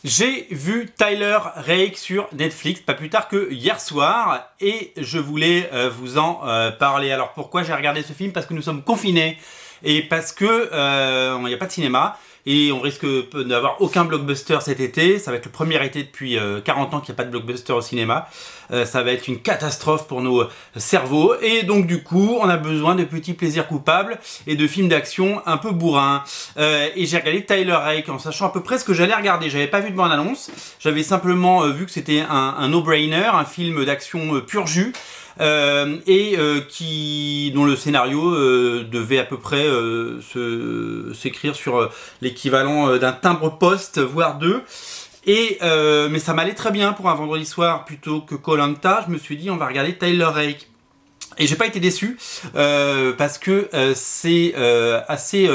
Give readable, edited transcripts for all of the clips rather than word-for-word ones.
J'ai vu Tyler Rake sur Netflix, pas plus tard que hier soir, et je voulais vous en parler. Alors pourquoi j'ai regardé ce film? Parce que nous sommes confinés, et parce que il n'y a pas de cinéma, et on risque d'avoir aucun blockbuster cet été. Ça va être le premier été depuis 40 ans qu'il n'y a pas de blockbuster au cinéma. Ça va être une catastrophe pour nos cerveaux, et donc du coup on a besoin de petits plaisirs coupables et de films d'action un peu bourrins. Et j'ai regardé Tyler Rake en sachant à peu près ce que j'allais regarder. J'avais pas vu de bande-annonce, j'avais simplement vu que c'était un no-brainer, un film d'action pur jus. Dont le scénario devait à peu près s'écrire sur l'équivalent d'un timbre-poste, voire deux. Mais ça m'allait très bien pour un vendredi soir plutôt que Koh-Lanta. Je me suis dit on va regarder Tyler Rake. Et j'ai pas été déçu parce que c'est assez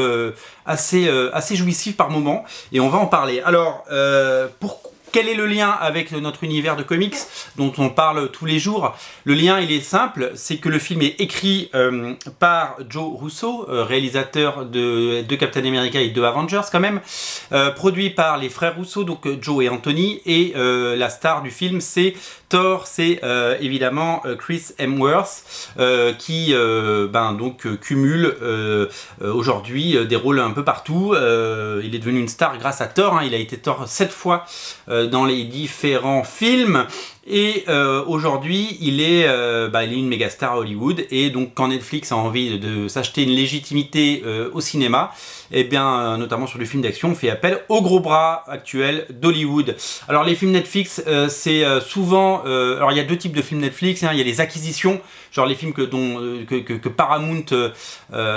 jouissif par moment, et on va en parler. Alors quel est le lien avec notre univers de comics dont on parle tous les jours? Le lien, il est simple, c'est que le film est écrit par Joe Russo, réalisateur de Captain America et de Avengers quand même, produit par les frères Russo, donc Joe et Anthony, et la star du film c'est Thor, c'est évidemment Chris Hemsworth qui cumule aujourd'hui des rôles un peu partout. Il est devenu une star grâce à Thor, hein. Il a été Thor 7 fois dans les différents films. Et aujourd'hui, il est une méga star à Hollywood, et donc quand Netflix a envie de s'acheter une légitimité au cinéma, et bien notamment sur le film d'action, on fait appel au gros bras actuel d'Hollywood. Alors les films Netflix, c'est souvent, alors il y a deux types de films Netflix, hein. Il y a les acquisitions, genre les films que Paramount,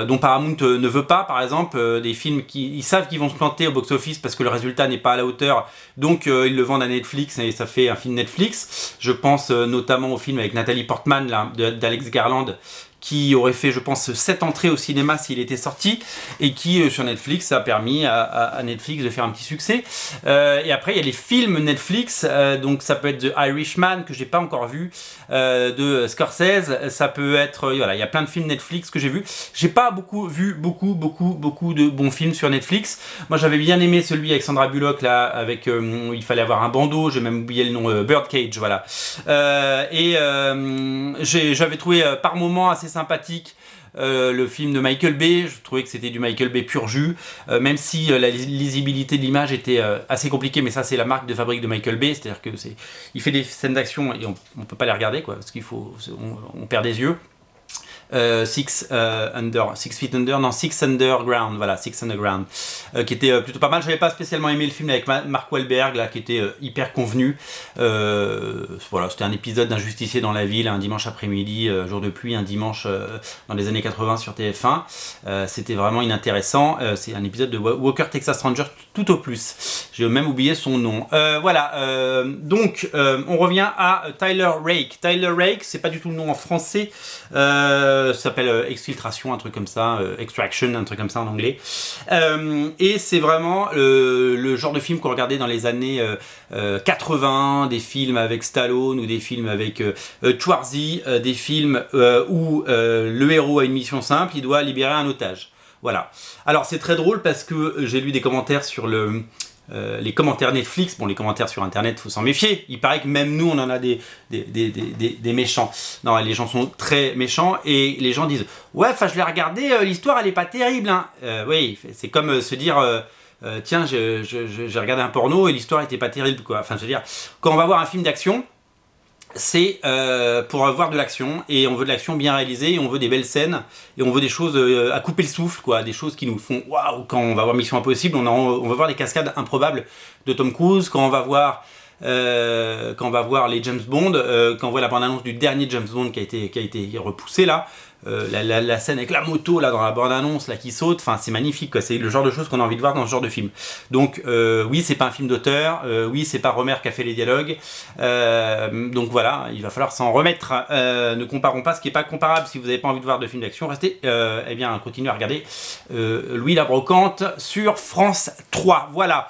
dont Paramount ne veut pas, par exemple, des films ils savent qu'ils vont se planter au box-office parce que le résultat n'est pas à la hauteur, donc ils le vendent à Netflix et ça fait un film Netflix. Je pense notamment au film avec Nathalie Portman d'Alex Garland, qui aurait fait, je pense, 7 entrées au cinéma s'il était sorti, et qui, sur Netflix, a permis à Netflix de faire un petit succès. Et après, il y a les films Netflix, donc ça peut être The Irishman, que j'ai pas encore vu, de Scorsese, ça peut être, voilà, il y a plein de films Netflix que j'ai vus. J'ai pas vu beaucoup de bons films sur Netflix. Moi, j'avais bien aimé celui avec Sandra Bullock, là, avec, où il fallait avoir un bandeau, j'ai même oublié le nom, Birdcage, voilà. J'avais trouvé par moments assez sympathique le film de Michael Bay. Je trouvais que c'était du Michael Bay pur jus, même si la lisibilité de l'image était assez compliquée, mais ça c'est la marque de fabrique de Michael Bay, c'est-à-dire que il fait des scènes d'action et on peut pas les regarder, quoi, parce on perd des yeux. Six Underground, voilà, Six Underground, qui était plutôt pas mal. J'avais pas spécialement aimé le film avec Mark Wahlberg, là, qui était hyper convenu. Voilà, c'était un épisode d'un justicier dans la ville, un dimanche après-midi, jour de pluie, un dimanche dans les années 80 sur TF1. C'était vraiment inintéressant. C'est un épisode de Walker Texas Ranger tout au plus. J'ai même oublié son nom. Voilà, donc on revient à Tyler Rake. Tyler Rake, c'est pas du tout le nom en français. Ça s'appelle Exfiltration, un truc comme ça, Extraction, un truc comme ça en anglais. Et c'est vraiment le genre de film qu'on regardait dans les années 80, des films avec Stallone ou des films avec Schwarzy, des films où le héros a une mission simple, il doit libérer un otage. Voilà. Alors c'est très drôle parce que j'ai lu des commentaires sur les commentaires Netflix. Bon, les commentaires sur internet, faut s'en méfier. Il paraît que même nous, on en a des méchants. Non, les gens sont très méchants, et les gens disent ouais, enfin je l'ai regardé, l'histoire elle est pas terrible, hein. Oui, c'est comme se dire tiens, j'ai regardé un porno et l'histoire était pas terrible, quoi. Enfin, je veux dire, quand on va voir un film d'action, c'est pour avoir de l'action, et on veut de l'action bien réalisée, et on veut des belles scènes, et on veut des choses à couper le souffle, quoi, des choses qui nous font waouh. Quand on va voir Mission Impossible, on va voir des cascades improbables de Tom Cruise. Quand on va voir les James Bond, quand on voit la bande-annonce du dernier James Bond qui a été repoussé là, la scène avec la moto là dans la bande-annonce là qui saute, enfin c'est magnifique, quoi. C'est le genre de choses qu'on a envie de voir dans ce genre de film. Donc oui, c'est pas un film d'auteur, oui, c'est pas Romer qui a fait les dialogues, donc voilà, il va falloir s'en remettre. Ne comparons pas ce qui est pas comparable. Si vous n'avez pas envie de voir de films d'action, restez, eh bien continuez à regarder Louis la Brocante sur France 3. Voilà.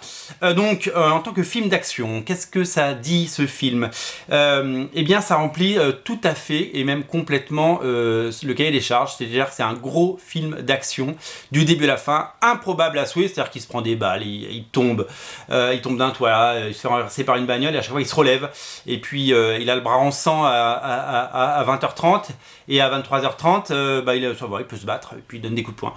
Donc en tant que film d'action, qu'est-ce que ça dit, ce film? Eh bien ça remplit tout à fait, et même complètement, le cahier des charges, c'est-à-dire que c'est un gros film d'action du début à la fin, improbable à souhait, c'est-à-dire qu'il se prend des balles, il tombe d'un toit, il se fait renverser par une bagnole et à chaque fois il se relève et puis il a le bras en sang à 20h30 et à 23h30 il peut se battre et puis il donne des coups de poing.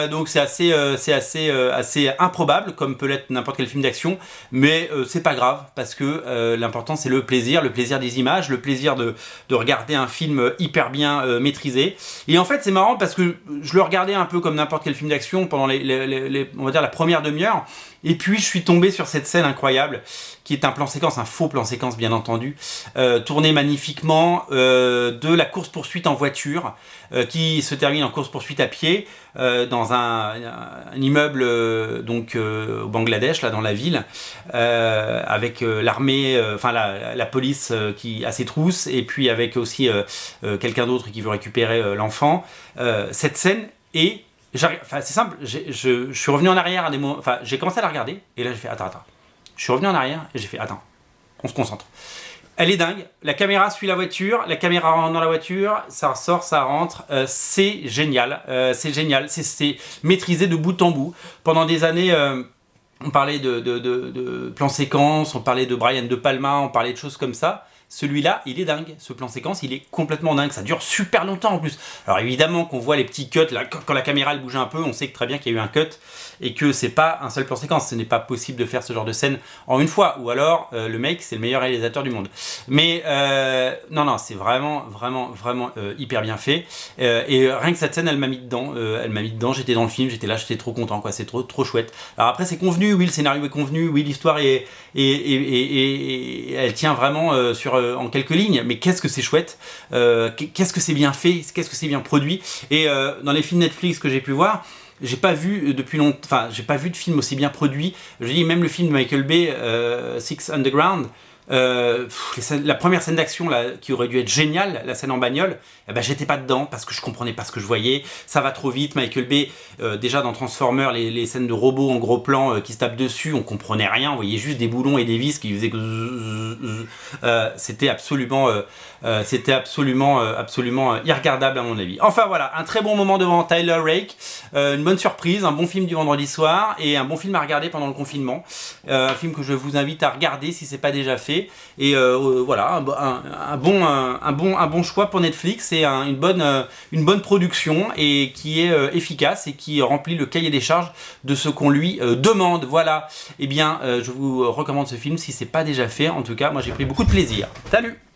Donc c'est assez improbable comme peut l'être n'importe quel film d'action, mais c'est pas grave parce que l'important c'est le plaisir des images, le plaisir de regarder un film hyper bien maîtrisé. Et en fait c'est marrant parce que je le regardais un peu comme n'importe quel film d'action pendant on va dire la première demi-heure, et puis je suis tombé sur cette scène incroyable qui est un plan séquence, un faux plan séquence bien entendu, tourné magnifiquement, de la course-poursuite en voiture qui se termine en course-poursuite à pied dans un immeuble au Bangladesh, là dans la ville, avec l'armée, la police qui a ses trousses, et puis avec aussi quelqu'un d'autre qui veut récupérer l'enfant. Cette scène est... c'est simple, je suis revenu en arrière à des moments... j'ai commencé à la regarder, et là j'ai fait attends. Je suis revenu en arrière, et j'ai fait attends, on se concentre. Elle est dingue, la caméra suit la voiture, la caméra rentre dans la voiture, ça ressort, ça rentre, c'est génial, c'est maîtrisé de bout en bout. Pendant des années, on parlait de plan séquence, on parlait de Brian De Palma, on parlait de choses comme ça. Celui-là, il est dingue, ce plan séquence, il est complètement dingue, ça dure super longtemps en plus. Alors évidemment qu'on voit les petits cuts, là, quand la caméra elle bouge un peu, on sait très bien qu'il y a eu un cut, et que c'est pas un seul plan séquence, ce n'est pas possible de faire ce genre de scène en une fois, ou alors le mec c'est le meilleur réalisateur du monde. Mais non, c'est vraiment hyper bien fait, et rien que cette scène elle m'a mis dedans, j'étais dans le film, j'étais là, j'étais trop content, quoi, c'est trop chouette. Alors après c'est convenu, oui le scénario est convenu, oui l'histoire est elle tient vraiment en quelques lignes, mais qu'est-ce que c'est chouette, qu'est-ce que c'est bien fait, qu'est-ce que c'est bien produit. Et dans les films Netflix que j'ai pu voir, j'ai pas vu j'ai pas vu de film aussi bien produit. Je dis même le film de Michael Bay, Six Underground, la première scène d'action là qui aurait dû être géniale, la scène en bagnole, j'étais pas dedans parce que je comprenais pas ce que je voyais, ça va trop vite. Michael Bay, déjà dans Transformers, les scènes de robots en gros plan qui se tapent dessus, on comprenait rien, on voyait juste des boulons et des vis qui faisaient que c'était absolument irregardable à mon avis. Enfin voilà, un très bon moment devant Tyler Rake, une bonne surprise, un bon film du vendredi soir et un bon film à regarder pendant le confinement, un film que je vous invite à regarder si c'est pas déjà fait. Et voilà, un bon choix pour Netflix, et une bonne production, et qui est efficace et qui remplit le cahier des charges de ce qu'on lui demande. Voilà, et bien je vous recommande ce film si c'est pas déjà fait. En tout cas moi j'ai pris beaucoup de plaisir. Salut!